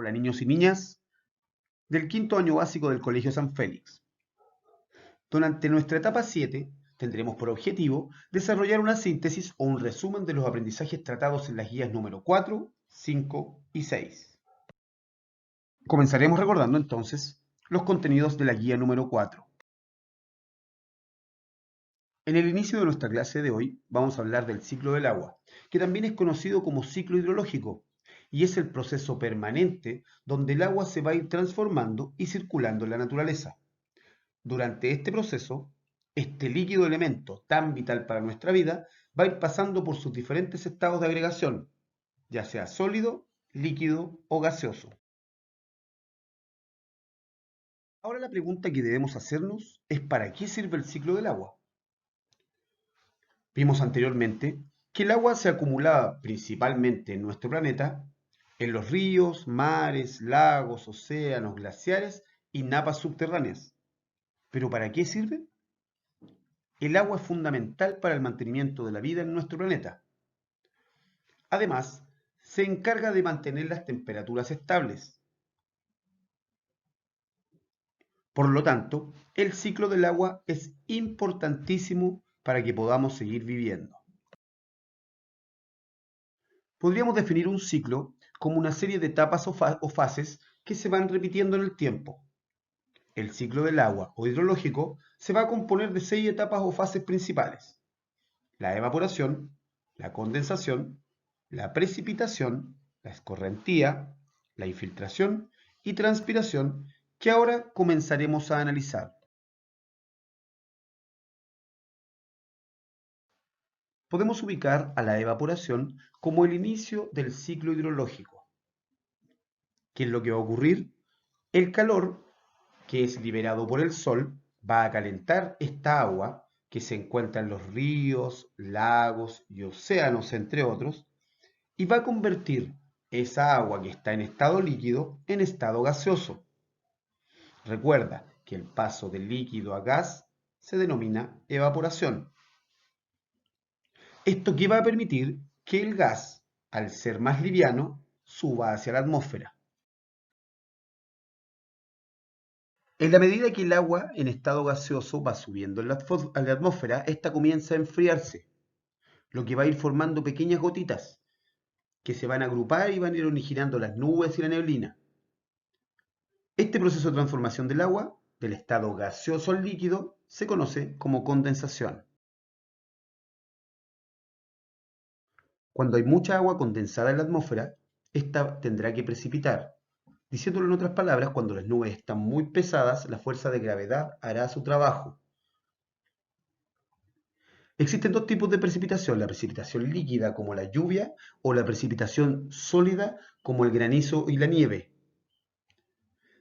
Hola niños y niñas del quinto año básico del Colegio San Félix. Durante nuestra etapa 7 tendremos por objetivo desarrollar una síntesis o un resumen de los aprendizajes tratados en las guías número 4, 5 y 6. Comenzaremos recordando entonces los contenidos de la guía número 4. En el inicio de nuestra clase de hoy vamos a hablar del ciclo del agua, que también es conocido como ciclo hidrológico, y es el proceso permanente donde el agua se va a ir transformando y circulando en la naturaleza. Durante este proceso, este líquido elemento tan vital para nuestra vida va a ir pasando por sus diferentes estados de agregación, ya sea sólido, líquido o gaseoso. Ahora la pregunta que debemos hacernos es ¿para qué sirve el ciclo del agua? Vimos anteriormente que el agua se acumulaba principalmente en nuestro planeta, en los ríos, mares, lagos, océanos, glaciares y napas subterráneas. ¿Pero para qué sirve? El agua es fundamental para el mantenimiento de la vida en nuestro planeta. Además, se encarga de mantener las temperaturas estables. Por lo tanto, el ciclo del agua es importantísimo para que podamos seguir viviendo. Podríamos definir un ciclo como una serie de etapas o fases que se van repitiendo en el tiempo. El ciclo del agua o hidrológico se va a componer de 6 etapas o fases principales: la evaporación, la condensación, la precipitación, la escorrentía, la infiltración y transpiración, que ahora comenzaremos a analizar. Podemos ubicar a la evaporación como el inicio del ciclo hidrológico. ¿Qué es lo que va a ocurrir? El calor que es liberado por el sol va a calentar esta agua que se encuentra en los ríos, lagos y océanos, entre otros, y va a convertir esa agua que está en estado líquido en estado gaseoso. Recuerda que el paso del líquido a gas se denomina evaporación. Esto que va a permitir que el gas, al ser más liviano, suba hacia la atmósfera. En la medida que el agua en estado gaseoso va subiendo en la atmósfera, esta comienza a enfriarse, lo que va a ir formando pequeñas gotitas que se van a agrupar y van a ir originando las nubes y la neblina. Este proceso de transformación del agua, del estado gaseoso al líquido, se conoce como condensación. Cuando hay mucha agua condensada en la atmósfera, esta tendrá que precipitar. Diciéndolo en otras palabras, cuando las nubes están muy pesadas, la fuerza de gravedad hará su trabajo. Existen dos tipos de precipitación: la precipitación líquida como la lluvia o la precipitación sólida como el granizo y la nieve.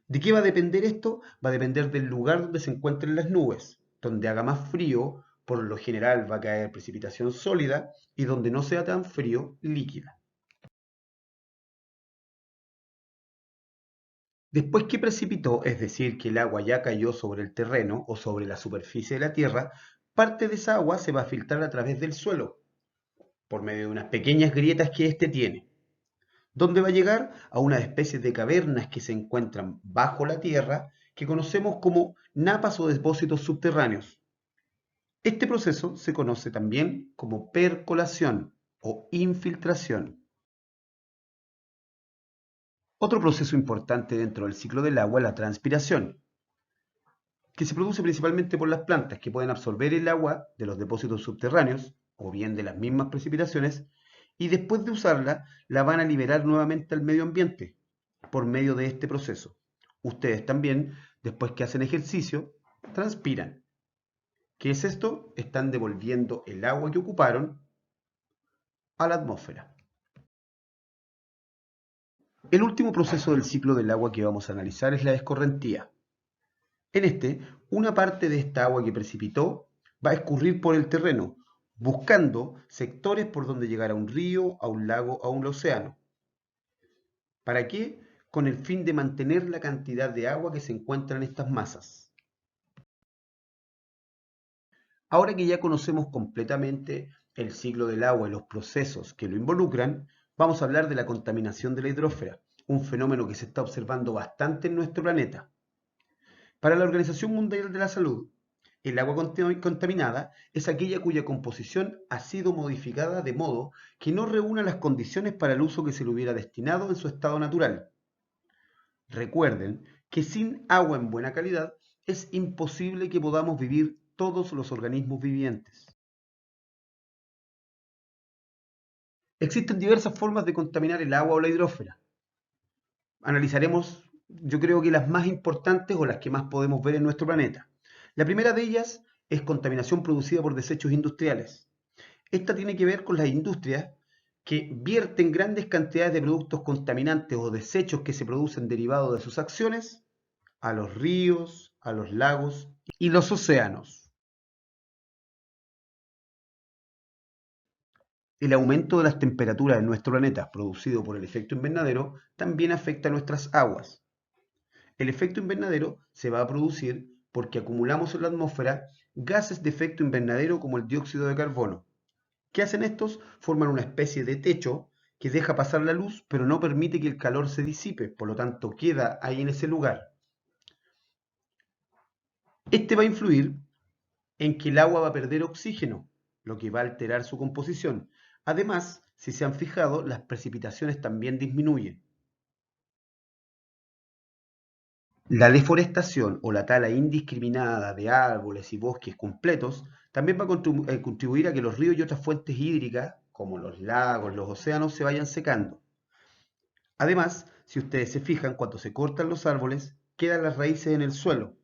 ¿De qué va a depender esto? Va a depender del lugar donde se encuentren las nubes. Donde haga más frío, por lo general va a caer precipitación sólida, y donde no sea tan frío, líquida. Después que precipitó, es decir, que el agua ya cayó sobre el terreno o sobre la superficie de la tierra, parte de esa agua se va a filtrar a través del suelo, por medio de unas pequeñas grietas que éste tiene. ¿Dónde va a llegar? A unas especies de cavernas que se encuentran bajo la tierra, que conocemos como napas o depósitos subterráneos. Este proceso se conoce también como percolación o infiltración. Otro proceso importante dentro del ciclo del agua es la transpiración, que se produce principalmente por las plantas, que pueden absorber el agua de los depósitos subterráneos o bien de las mismas precipitaciones, y después de usarla la van a liberar nuevamente al medio ambiente por medio de este proceso. Ustedes también, después que hacen ejercicio, transpiran. ¿Qué es esto? Están devolviendo el agua que ocuparon a la atmósfera. El último proceso del ciclo del agua que vamos a analizar es la escorrentía. En este, una parte de esta agua que precipitó va a escurrir por el terreno, buscando sectores por donde llegar a un río, a un lago, a un océano. ¿Para qué? Con el fin de mantener la cantidad de agua que se encuentra en estas masas. Ahora que ya conocemos completamente el ciclo del agua y los procesos que lo involucran, vamos a hablar de la contaminación de la hidrosfera, un fenómeno que se está observando bastante en nuestro planeta. Para la Organización Mundial de la Salud, el agua contaminada es aquella cuya composición ha sido modificada de modo que no reúna las condiciones para el uso que se le hubiera destinado en su estado natural. Recuerden que sin agua en buena calidad es imposible que podamos vivir todos los organismos vivientes. Existen diversas formas de contaminar el agua o la hidrósfera. Analizaremos, yo creo que las más importantes o las que más podemos ver en nuestro planeta. La primera de ellas es contaminación producida por desechos industriales. Esta tiene que ver con las industrias que vierten grandes cantidades de productos contaminantes o desechos que se producen derivados de sus acciones a los ríos, a los lagos y los océanos. El aumento de las temperaturas en nuestro planeta producido por el efecto invernadero también afecta a nuestras aguas. El efecto invernadero se va a producir porque acumulamos en la atmósfera gases de efecto invernadero como el dióxido de carbono. ¿Qué hacen estos? Forman una especie de techo que deja pasar la luz, pero no permite que el calor se disipe, por lo tanto queda ahí en ese lugar. Este va a influir en que el agua va a perder oxígeno, lo que va a alterar su composición. Además, si se han fijado, las precipitaciones también disminuyen. La deforestación o la tala indiscriminada de árboles y bosques completos también va a contribuir a que los ríos y otras fuentes hídricas, como los lagos, los océanos, se vayan secando. Además, si ustedes se fijan, cuando se cortan los árboles, quedan las raíces en el suelo.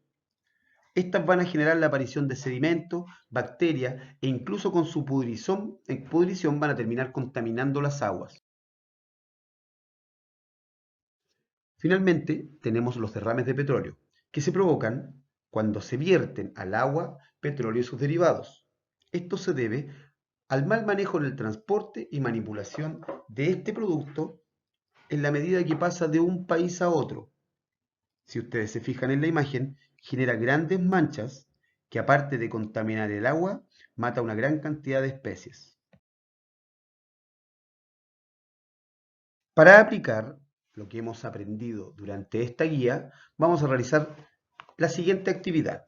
Estas van a generar la aparición de sedimentos, bacterias e incluso con su pudrición van a terminar contaminando las aguas. Finalmente, tenemos los derrames de petróleo, que se provocan cuando se vierten al agua petróleo y sus derivados. Esto se debe al mal manejo en el transporte y manipulación de este producto en la medida que pasa de un país a otro. Si ustedes se fijan en la imagen, genera grandes manchas que aparte de contaminar el agua, mata una gran cantidad de especies. Para aplicar lo que hemos aprendido durante esta guía, vamos a realizar la siguiente actividad,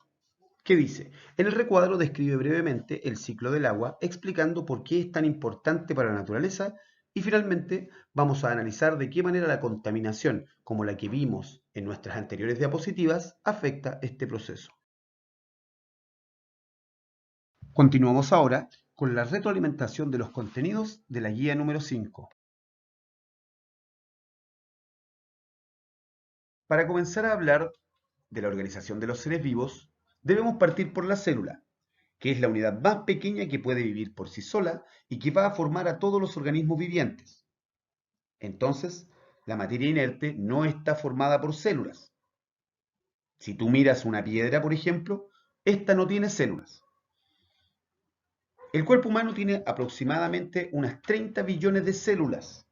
que dice, en el recuadro describe brevemente el ciclo del agua, explicando por qué es tan importante para la naturaleza y finalmente vamos a analizar de qué manera la contaminación, como la que vimos en nuestras anteriores diapositivas, afecta este proceso. Continuamos ahora con la retroalimentación de los contenidos de la guía número 5. Para comenzar a hablar de la organización de los seres vivos, debemos partir por la célula, que es la unidad más pequeña que puede vivir por sí sola y que va a formar a todos los organismos vivientes. Entonces, la materia inerte no está formada por células. Si tú miras una piedra, por ejemplo, esta no tiene células. El cuerpo humano tiene aproximadamente unas 30 billones de células,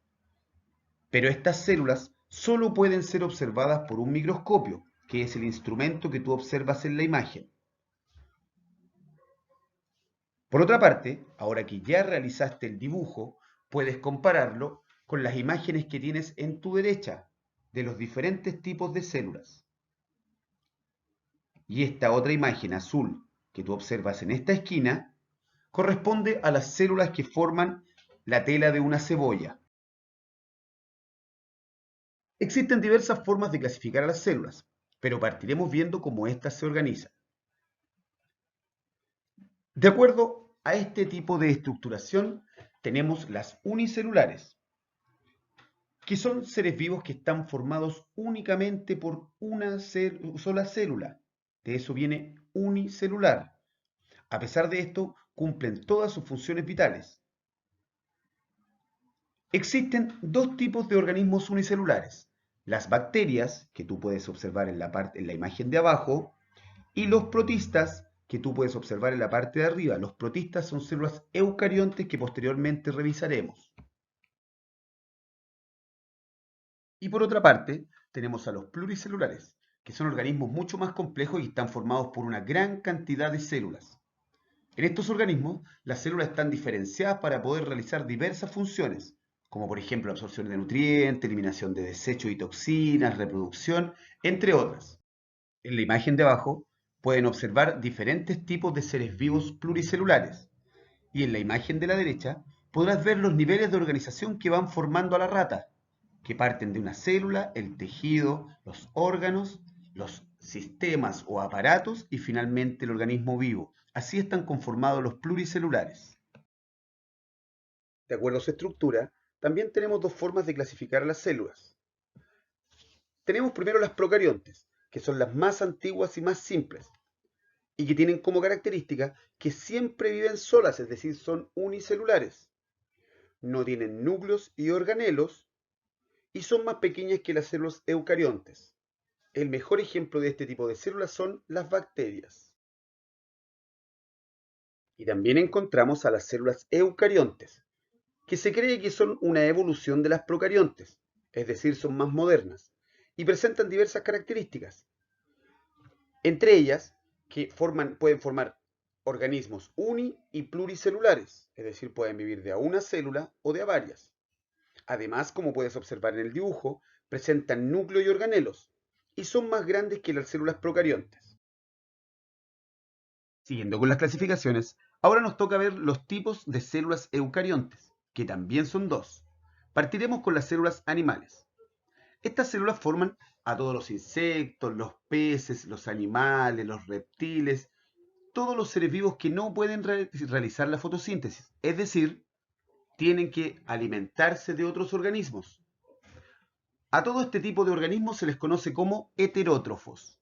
pero estas células solo pueden ser observadas por un microscopio, que es el instrumento que tú observas en la imagen. Por otra parte, ahora que ya realizaste el dibujo, puedes compararlo con las imágenes que tienes en tu derecha de los diferentes tipos de células. Y esta otra imagen azul que tú observas en esta esquina corresponde a las células que forman la tela de una cebolla. Existen diversas formas de clasificar a las células, pero partiremos viendo cómo éstas se organizan. De acuerdo a este tipo de estructuración, tenemos las unicelulares, que son seres vivos que están formados únicamente por una sola célula. De eso viene unicelular. A pesar de esto, cumplen todas sus funciones vitales. Existen dos tipos de organismos unicelulares. Las bacterias, que tú puedes observar en la imagen de abajo, y los protistas, que tú puedes observar en la parte de arriba. Los protistas son células eucariontes que posteriormente revisaremos. Y por otra parte, tenemos a los pluricelulares, que son organismos mucho más complejos y están formados por una gran cantidad de células. En estos organismos, las células están diferenciadas para poder realizar diversas funciones, como por ejemplo absorción de nutrientes, eliminación de desechos y toxinas, reproducción, entre otras. En la imagen de abajo pueden observar diferentes tipos de seres vivos pluricelulares y en la imagen de la derecha podrás ver los niveles de organización que van formando a la rata, que parten de una célula, el tejido, los órganos, los sistemas o aparatos y finalmente el organismo vivo. Así están conformados los pluricelulares. De acuerdo a su estructura, también tenemos dos formas de clasificar a las células. Tenemos primero las procariontes, que son las más antiguas y más simples, y que tienen como característica que siempre viven solas, es decir, son unicelulares. No tienen núcleos y organelos y son más pequeñas que las células eucariontes. El mejor ejemplo de este tipo de células son las bacterias. Y también encontramos a las células eucariontes, que se cree que son una evolución de las procariontes, es decir, son más modernas, y presentan diversas características, entre ellas que pueden formar organismos uni y pluricelulares, es decir, pueden vivir de a una célula o de a varias. Además, como puedes observar en el dibujo, presentan núcleo y organelos, y son más grandes que las células procariontes. Siguiendo con las clasificaciones, ahora nos toca ver los tipos de células eucariontes, que también son dos. Partiremos con las células animales. Estas células forman a todos los insectos, los peces, los animales, los reptiles, todos los seres vivos que no pueden realizar la fotosíntesis, es decir, tienen que alimentarse de otros organismos. A todo este tipo de organismos se les conoce como heterótrofos.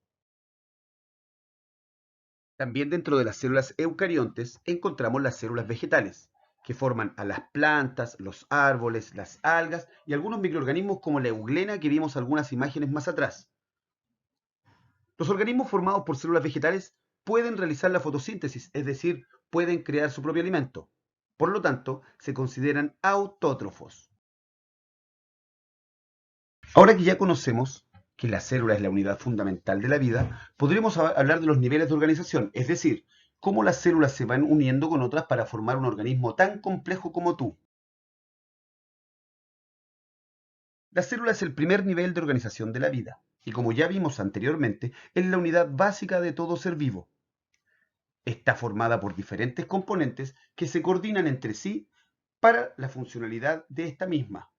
También dentro de las células eucariontes encontramos las células vegetales, que forman a las plantas, los árboles, las algas y algunos microorganismos como la euglena que vimos algunas imágenes más atrás. Los organismos formados por células vegetales pueden realizar la fotosíntesis, es decir, pueden crear su propio alimento. Por lo tanto, se consideran autótrofos. Ahora que ya conocemos que la célula es la unidad fundamental de la vida, podremos hablar de los niveles de organización, es decir, cómo las células se van uniendo con otras para formar un organismo tan complejo como tú. La célula es el primer nivel de organización de la vida, y como ya vimos anteriormente, es la unidad básica de todo ser vivo. Está formada por diferentes componentes que se coordinan entre sí para la funcionalidad de esta misma.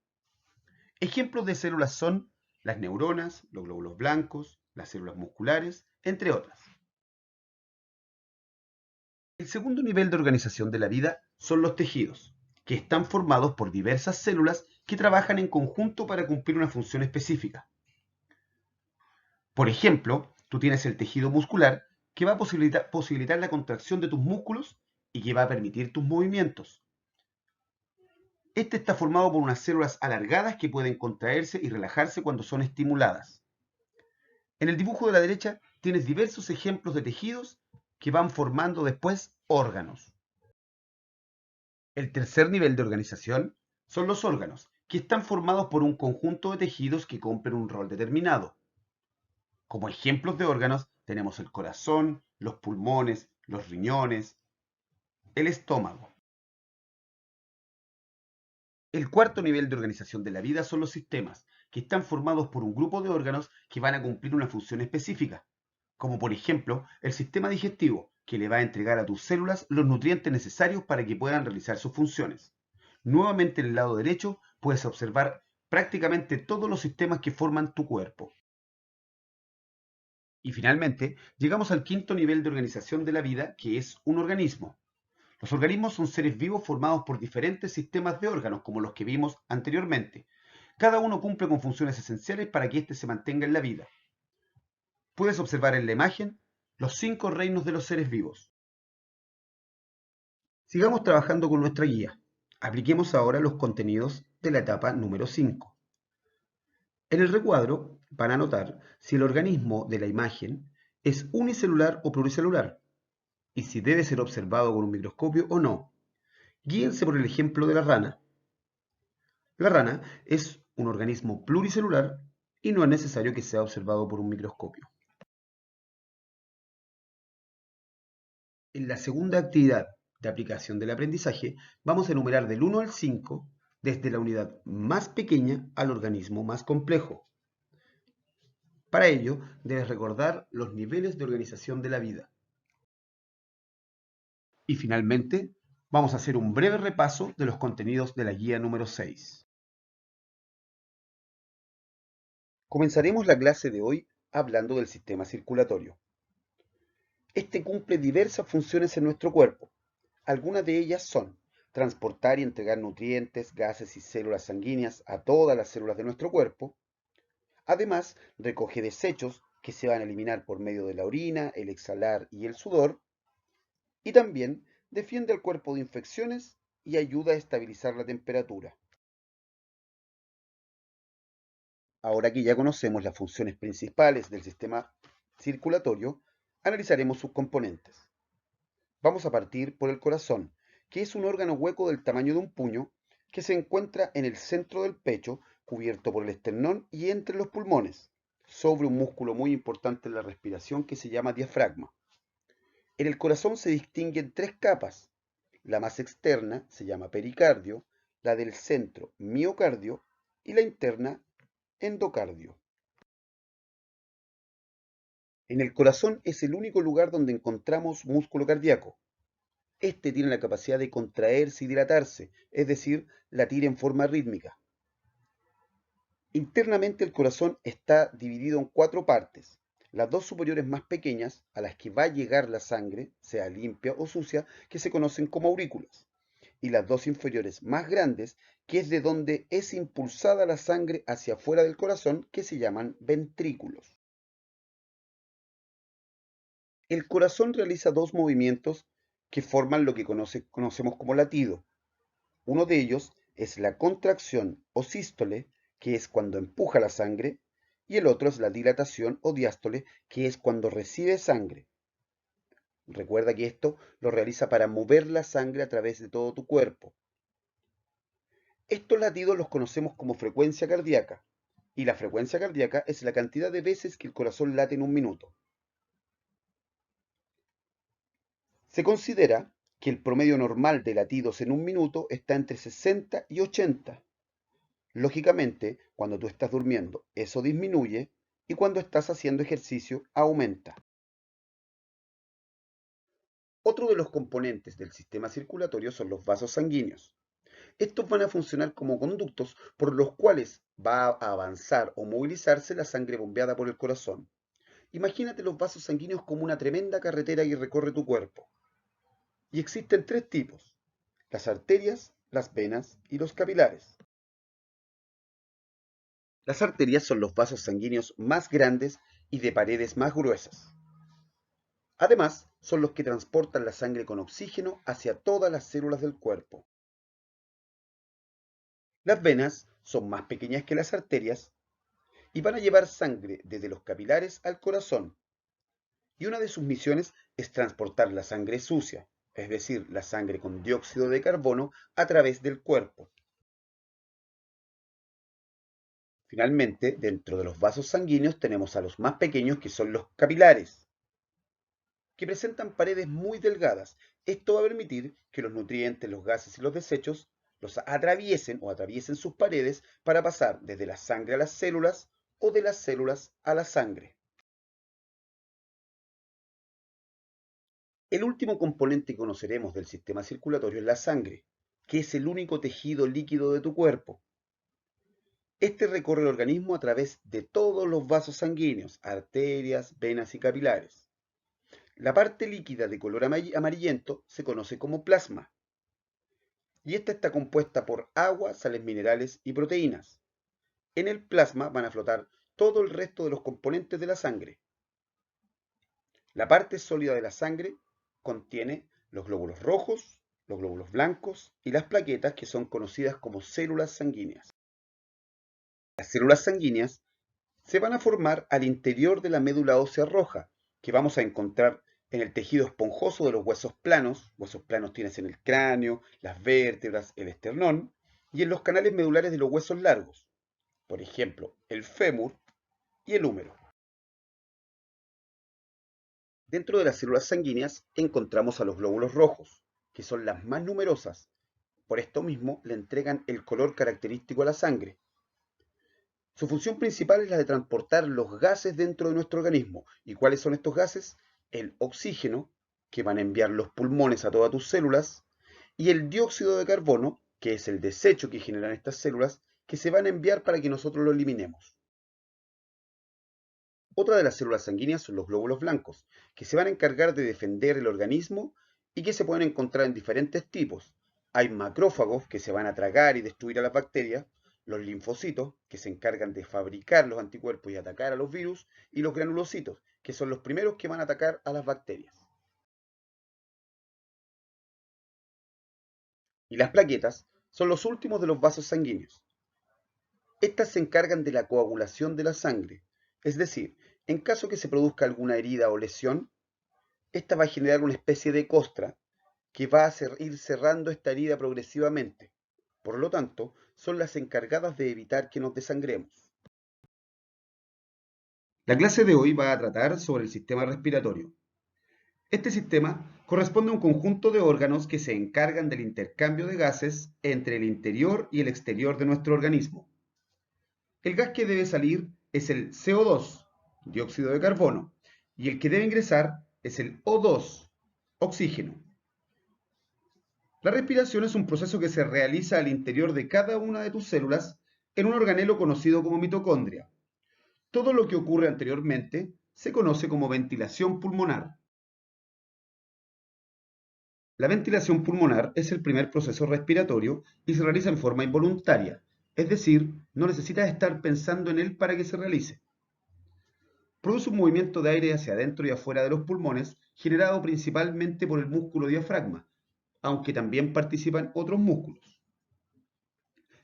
Ejemplos de células son las neuronas, los glóbulos blancos, las células musculares, entre otras. El segundo nivel de organización de la vida son los tejidos, que están formados por diversas células que trabajan en conjunto para cumplir una función específica. Por ejemplo, tú tienes el tejido muscular que va a posibilitar la contracción de tus músculos y que va a permitir tus movimientos. Este está formado por unas células alargadas que pueden contraerse y relajarse cuando son estimuladas. En el dibujo de la derecha tienes diversos ejemplos de tejidos que van formando después órganos. El tercer nivel de organización son los órganos, que están formados por un conjunto de tejidos que cumplen un rol determinado. Como ejemplos de órganos tenemos el corazón, los pulmones, los riñones, el estómago. El cuarto nivel de organización de la vida son los sistemas, que están formados por un grupo de órganos que van a cumplir una función específica, como por ejemplo el sistema digestivo, que le va a entregar a tus células los nutrientes necesarios para que puedan realizar sus funciones. Nuevamente en el lado derecho puedes observar prácticamente todos los sistemas que forman tu cuerpo. Y finalmente, llegamos al quinto nivel de organización de la vida, que es un organismo. Los organismos son seres vivos formados por diferentes sistemas de órganos, como los que vimos anteriormente. Cada uno cumple con funciones esenciales para que éste se mantenga en la vida. Puedes observar en la imagen los 5 reinos de los seres vivos. Sigamos trabajando con nuestra guía. Apliquemos ahora los contenidos de la etapa número 5. En el recuadro van a notar si el organismo de la imagen es unicelular o pluricelular y si debe ser observado con un microscopio o no. Guíense por el ejemplo de la rana. La rana es un organismo pluricelular y no es necesario que sea observado por un microscopio. En la segunda actividad de aplicación del aprendizaje, vamos a enumerar del 1 al 5 desde la unidad más pequeña al organismo más complejo. Para ello, debes recordar los niveles de organización de la vida. Y finalmente, vamos a hacer un breve repaso de los contenidos de la guía número 6. Comenzaremos la clase de hoy hablando del sistema circulatorio. Este cumple diversas funciones en nuestro cuerpo. Algunas de ellas son transportar y entregar nutrientes, gases y células sanguíneas a todas las células de nuestro cuerpo. Además, recoge desechos que se van a eliminar por medio de la orina, el exhalar y el sudor. Y también defiende al cuerpo de infecciones y ayuda a estabilizar la temperatura. Ahora que ya conocemos las funciones principales del sistema circulatorio, analizaremos sus componentes. Vamos a partir por el corazón, que es un órgano hueco del tamaño de un puño que se encuentra en el centro del pecho, cubierto por el esternón y entre los pulmones, sobre un músculo muy importante en la respiración que se llama diafragma. En el corazón se distinguen tres capas. La más externa se llama pericardio, la del centro miocardio y la interna endocardio. En el corazón es el único lugar donde encontramos músculo cardíaco. Este tiene la capacidad de contraerse y dilatarse, es decir, latir en forma rítmica. Internamente el corazón está dividido en cuatro partes. Las dos superiores más pequeñas, a las que va a llegar la sangre, sea limpia o sucia, que se conocen como aurículas. Y las dos inferiores más grandes, que es de donde es impulsada la sangre hacia afuera del corazón, que se llaman ventrículos. El corazón realiza dos movimientos que forman lo que conocemos como latido. Uno de ellos es la contracción o sístole, que es cuando empuja la sangre, y el otro es la dilatación o diástole, que es cuando recibe sangre. Recuerda que esto lo realiza para mover la sangre a través de todo tu cuerpo. Estos latidos los conocemos como frecuencia cardíaca, y la frecuencia cardíaca es la cantidad de veces que el corazón late en un minuto. Se considera que el promedio normal de latidos en un minuto está entre 60 y 80. Lógicamente, cuando tú estás durmiendo, eso disminuye y cuando estás haciendo ejercicio, aumenta. Otro de los componentes del sistema circulatorio son los vasos sanguíneos. Estos van a funcionar como conductos por los cuales va a avanzar o movilizarse la sangre bombeada por el corazón. Imagínate los vasos sanguíneos como una tremenda carretera que recorre tu cuerpo. Y existen tres tipos: las arterias, las venas y los capilares. Las arterias son los vasos sanguíneos más grandes y de paredes más gruesas. Además, son los que transportan la sangre con oxígeno hacia todas las células del cuerpo. Las venas son más pequeñas que las arterias y van a llevar sangre desde los capilares al corazón. Y una de sus misiones es transportar la sangre sucia, es decir, la sangre con dióxido de carbono, a través del cuerpo. Finalmente, dentro de los vasos sanguíneos tenemos a los más pequeños, que son los capilares, que presentan paredes muy delgadas. Esto va a permitir que los nutrientes, los gases y los desechos los atraviesen sus paredes para pasar desde la sangre a las células o de las células a la sangre. El último componente que conoceremos del sistema circulatorio es la sangre, que es el único tejido líquido de tu cuerpo. Este recorre el organismo a través de todos los vasos sanguíneos, arterias, venas y capilares. La parte líquida de color amarillento se conoce como plasma, y esta está compuesta por agua, sales minerales y proteínas. En el plasma van a flotar todo el resto de los componentes de la sangre. La parte sólida de la sangre contiene los glóbulos rojos, los glóbulos blancos y las plaquetas, que son conocidas como células sanguíneas. Las células sanguíneas se van a formar al interior de la médula ósea roja, que vamos a encontrar en el tejido esponjoso de los huesos planos. Huesos planos tienes en el cráneo, las vértebras, el esternón, y en los canales medulares de los huesos largos, por ejemplo, el fémur y el húmero. Dentro de las células sanguíneas encontramos a los glóbulos rojos, que son las más numerosas, Por esto mismo le entregan el color característico a la sangre. Su función principal es la de transportar los gases dentro de nuestro organismo. ¿Y cuáles son estos gases? El oxígeno, que van a enviar los pulmones a todas tus células, y el dióxido de carbono, que es el desecho que generan estas células, que se van a enviar para que nosotros lo eliminemos. Otra de las células sanguíneas son los glóbulos blancos, que se van a encargar de defender el organismo y que se pueden encontrar en diferentes tipos. Hay macrófagos que se van a tragar y destruir a las bacterias, los linfocitos, que se encargan de fabricar los anticuerpos y atacar a los virus, y los granulocitos, que son los primeros que van a atacar a las bacterias. Y las plaquetas son los últimos de los vasos sanguíneos. Estas se encargan de la coagulación de la sangre, es decir, en caso que se produzca alguna herida o lesión, esta va a generar una especie de costra que va a ir cerrando esta herida progresivamente. Por lo tanto, son las encargadas de evitar que nos desangremos. La clase de hoy va a tratar sobre el sistema respiratorio. Este sistema corresponde a un conjunto de órganos que se encargan del intercambio de gases entre el interior y el exterior de nuestro organismo. El gas que debe salir es el CO2, dióxido de carbono, y el que debe ingresar es el O2, oxígeno. La respiración es un proceso que se realiza al interior de cada una de tus células en un organelo conocido como mitocondria. Todo lo que ocurre anteriormente se conoce como ventilación pulmonar. La ventilación pulmonar es el primer proceso respiratorio y se realiza en forma involuntaria, es decir, no necesitas estar pensando en él para que se realice. Produce un movimiento de aire hacia adentro y afuera de los pulmones, generado principalmente por el músculo diafragma, aunque también participan otros músculos.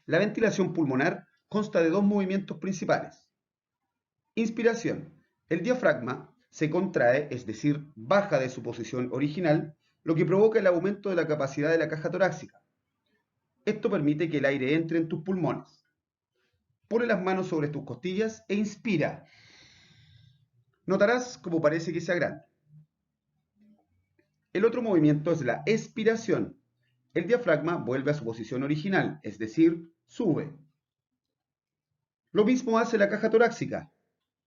La ventilación pulmonar consta de dos movimientos principales. Inspiración. El diafragma se contrae, es decir, baja de su posición original, lo que provoca el aumento de la capacidad de la caja torácica. Esto permite que el aire entre en tus pulmones. Pone las manos sobre tus costillas e inspira. Notarás cómo parece que se agranda. El otro movimiento es la expiración. El diafragma vuelve a su posición original, es decir, sube. Lo mismo hace la caja torácica.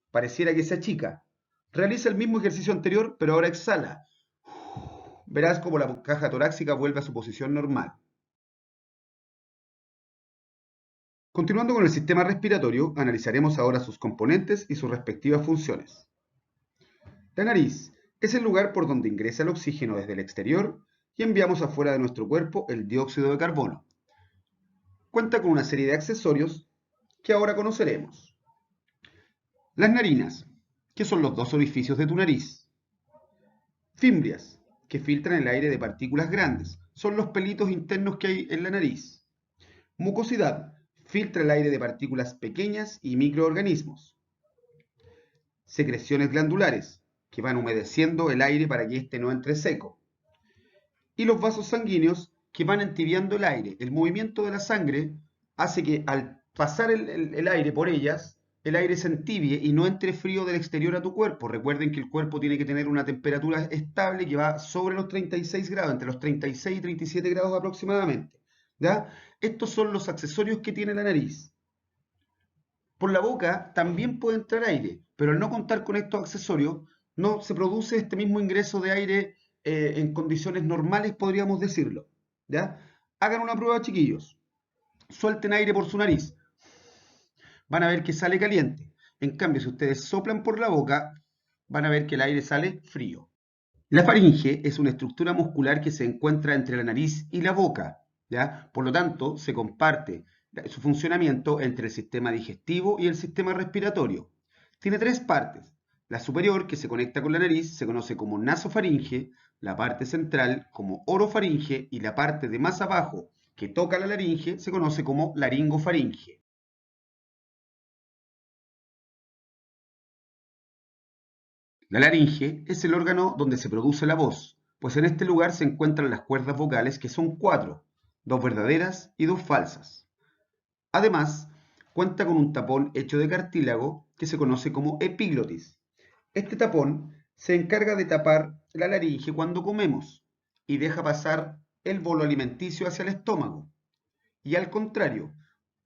Pareciera que se achica. Realiza el mismo ejercicio anterior, pero ahora exhala. Verás cómo la caja torácica vuelve a su posición normal. Continuando con el sistema respiratorio, analizaremos ahora sus componentes y sus respectivas funciones. La nariz es el lugar por donde ingresa el oxígeno desde el exterior y enviamos afuera de nuestro cuerpo el dióxido de carbono. Cuenta con una serie de accesorios que ahora conoceremos. Las narinas, que son los dos orificios de tu nariz. Fimbrias, que filtran el aire de partículas grandes, son los pelitos internos que hay en la nariz. Mucosidad, filtra el aire de partículas pequeñas y microorganismos. Secreciones glandulares, que van humedeciendo el aire para que éste no entre seco. Y los vasos sanguíneos, que van entibiando el aire. El movimiento de la sangre hace que al pasar el aire por ellas, el aire se entibie y no entre frío del exterior a tu cuerpo. Recuerden que el cuerpo tiene que tener una temperatura estable que va sobre los 36 grados, entre los 36 y 37 grados aproximadamente. ¿Ya? Estos son los accesorios que tiene la nariz. Por la boca también puede entrar aire, pero al no contar con estos accesorios, no se produce este mismo ingreso de aire en condiciones normales, podríamos decirlo. ¿Ya? Hagan una prueba, chiquillos. Suelten aire por su nariz. Van a ver que sale caliente. En cambio, si ustedes soplan por la boca, van a ver que el aire sale frío. La faringe es una estructura muscular que se encuentra entre la nariz y la boca, ¿ya? Por lo tanto, se comparte su funcionamiento entre el sistema digestivo y el sistema respiratorio. Tiene tres partes. La superior, que se conecta con la nariz, se conoce como nasofaringe, la parte central como orofaringe y la parte de más abajo, que toca la laringe, se conoce como laringofaringe. La laringe es el órgano donde se produce la voz, pues en este lugar se encuentran las cuerdas vocales, que son cuatro, dos verdaderas y dos falsas. Además, cuenta con un tapón hecho de cartílago que se conoce como epiglotis. Este tapón se encarga de tapar la laringe cuando comemos y deja pasar el bolo alimenticio hacia el estómago. Y al contrario,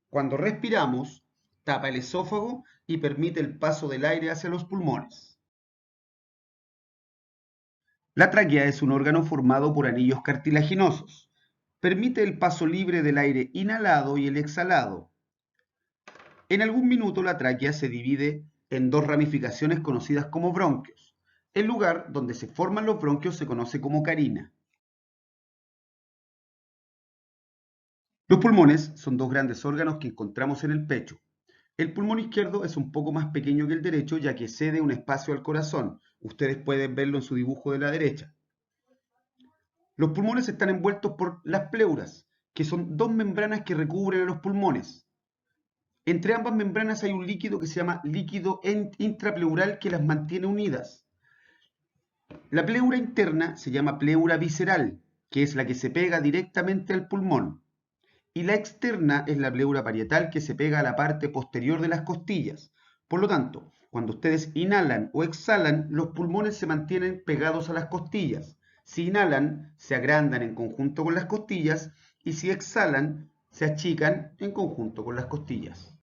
cuando respiramos, tapa el esófago y permite el paso del aire hacia los pulmones. La tráquea es un órgano formado por anillos cartilaginosos. Permite el paso libre del aire inhalado y el exhalado. En algún minuto la tráquea se divide en dos ramificaciones conocidas como bronquios. El lugar donde se forman los bronquios se conoce como carina. Los pulmones son dos grandes órganos que encontramos en el pecho. El pulmón izquierdo es un poco más pequeño que el derecho, ya que cede un espacio al corazón. Ustedes pueden verlo en su dibujo de la derecha. Los pulmones están envueltos por las pleuras, que son dos membranas que recubren a los pulmones. Entre ambas membranas hay un líquido que se llama líquido intrapleural que las mantiene unidas. La pleura interna se llama pleura visceral, que es la que se pega directamente al pulmón. Y la externa es la pleura parietal, que se pega a la parte posterior de las costillas. Por lo tanto, cuando ustedes inhalan o exhalan, los pulmones se mantienen pegados a las costillas. Si inhalan, se agrandan en conjunto con las costillas, y si exhalan, se achican en conjunto con las costillas.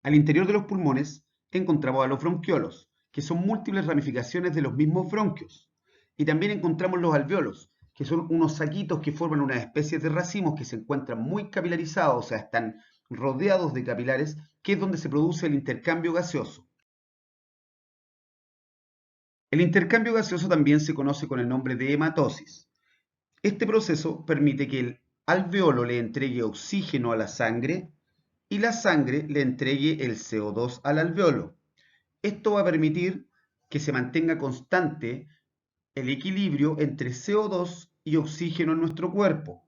Al interior de los pulmones encontramos a los bronquiolos, que son múltiples ramificaciones de los mismos bronquios. Y también encontramos los alvéolos, que son unos saquitos que forman una especie de racimos que se encuentran muy capilarizados, o sea, están rodeados de capilares, que es donde se produce el intercambio gaseoso. El intercambio gaseoso también se conoce con el nombre de hematosis. Este proceso permite que el alveolo le entregue oxígeno a la sangre y la sangre le entregue el CO2 al alveolo. Esto va a permitir que se mantenga constante el equilibrio entre CO2 y oxígeno en nuestro cuerpo.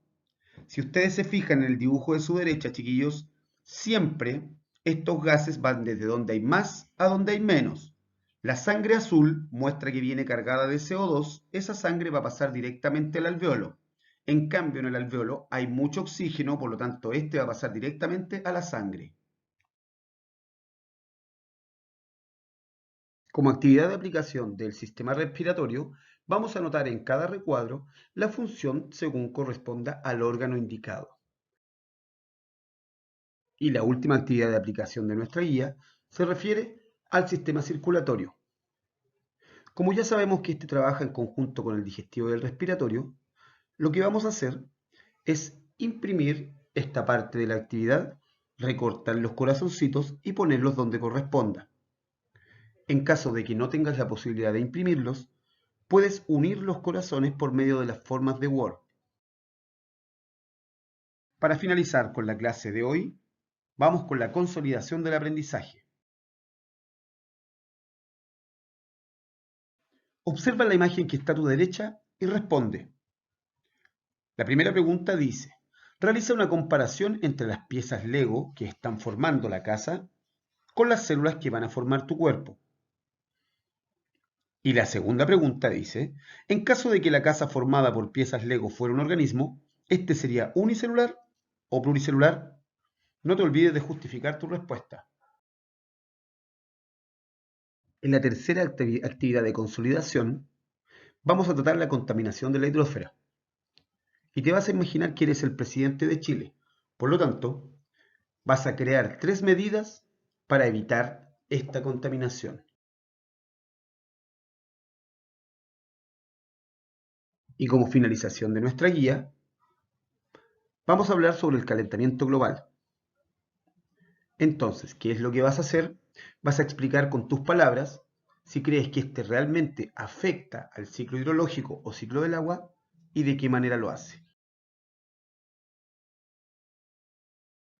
Si ustedes se fijan en el dibujo de su derecha, chiquillos, siempre estos gases van desde donde hay más a donde hay menos. La sangre azul muestra que viene cargada de CO2, esa sangre va a pasar directamente al alveolo. En cambio, en el alveolo hay mucho oxígeno, por lo tanto, este va a pasar directamente a la sangre. Como actividad de aplicación del sistema respiratorio, vamos a anotar en cada recuadro la función según corresponda al órgano indicado. Y la última actividad de aplicación de nuestra guía se refiere al sistema circulatorio. Como ya sabemos que este trabaja en conjunto con el digestivo y el respiratorio, lo que vamos a hacer es imprimir esta parte de la actividad, recortar los corazoncitos y ponerlos donde corresponda. En caso de que no tengas la posibilidad de imprimirlos, puedes unir los corazones por medio de las formas de Word. Para finalizar con la clase de hoy, vamos con la consolidación del aprendizaje. Observa la imagen que está a tu derecha y responde. La primera pregunta dice, realiza una comparación entre las piezas Lego que están formando la casa con las células que van a formar tu cuerpo. Y la segunda pregunta dice, en caso de que la casa formada por piezas Lego fuera un organismo, ¿este sería unicelular o pluricelular? No te olvides de justificar tu respuesta. En la tercera actividad de consolidación, vamos a tratar la contaminación de la hidrosfera. Y te vas a imaginar que eres el presidente de Chile. Por lo tanto, vas a crear 3 medidas para evitar esta contaminación. Y como finalización de nuestra guía, vamos a hablar sobre el calentamiento global. Entonces, ¿qué es lo que vas a hacer? Vas a explicar con tus palabras si crees que este realmente afecta al ciclo hidrológico o ciclo del agua y de qué manera lo hace.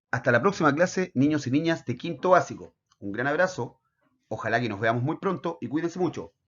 Hasta la próxima clase, niños y niñas de quinto básico. Un gran abrazo, ojalá que nos veamos muy pronto y cuídense mucho.